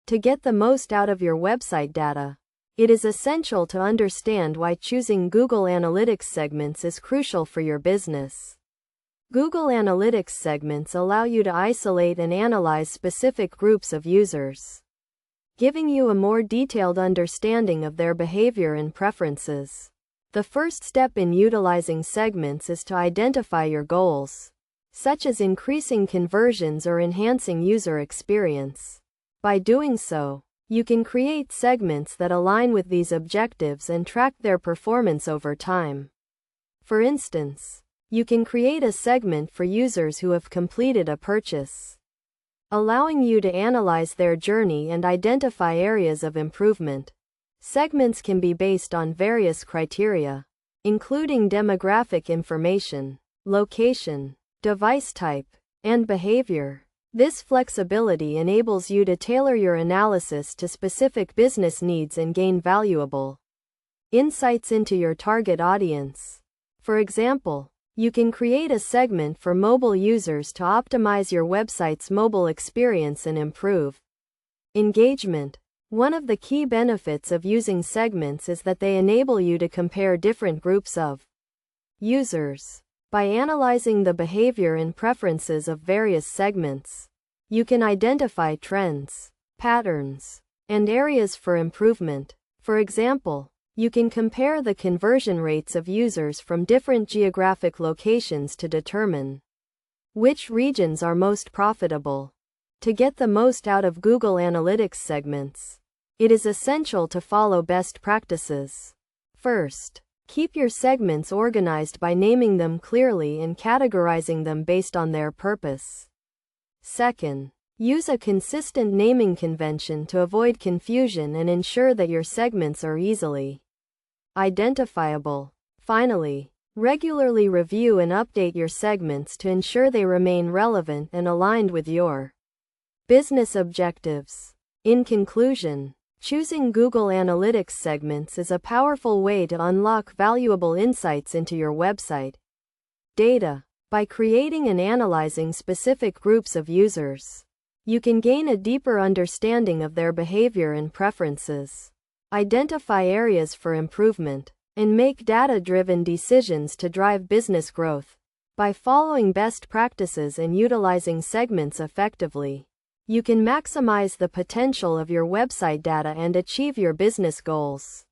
To get the most out of your website data, it is essential to understand why choosing Google Analytics segments is crucial for your business. Google Analytics segments allow you to isolate and analyze specific groups of users, giving you a more detailed understanding of their behavior and preferences. The first step in utilizing segments is to identify your goals, such as increasing conversions or enhancing user experience. By doing so, you can create segments that align with these objectives and track their performance over time. For instance, you can create a segment for users who have completed a purchase, allowing you to analyze their journey and identify areas of improvement. Segments can be based on various criteria, including demographic information, location, device type, and behavior. This flexibility enables you to tailor your analysis to specific business needs and gain valuable insights into your target audience. For example, you can create a segment for mobile users to optimize your website's mobile experience and improve engagement. One of the key benefits of using segments is that they enable you to compare different groups of users. By analyzing the behavior and preferences of various segments, you can identify trends, patterns, and areas for improvement. For example, you can compare the conversion rates of users from different geographic locations to determine which regions are most profitable. To get the most out of Google Analytics segments, it is essential to follow best practices. First, keep your segments organized by naming them clearly and categorizing them based on their purpose. Second, use a consistent naming convention to avoid confusion and ensure that your segments are easily identifiable. Finally, regularly review and update your segments to ensure they remain relevant and aligned with your business objectives. In conclusion, choosing Google Analytics segments is a powerful way to unlock valuable insights into your website data. By creating and analyzing specific groups of users, you can gain a deeper understanding of their behavior and preferences, identify areas for improvement, and make data-driven decisions to drive business growth. By following best practices and utilizing segments effectively, you can maximize the potential of your website data and achieve your business goals.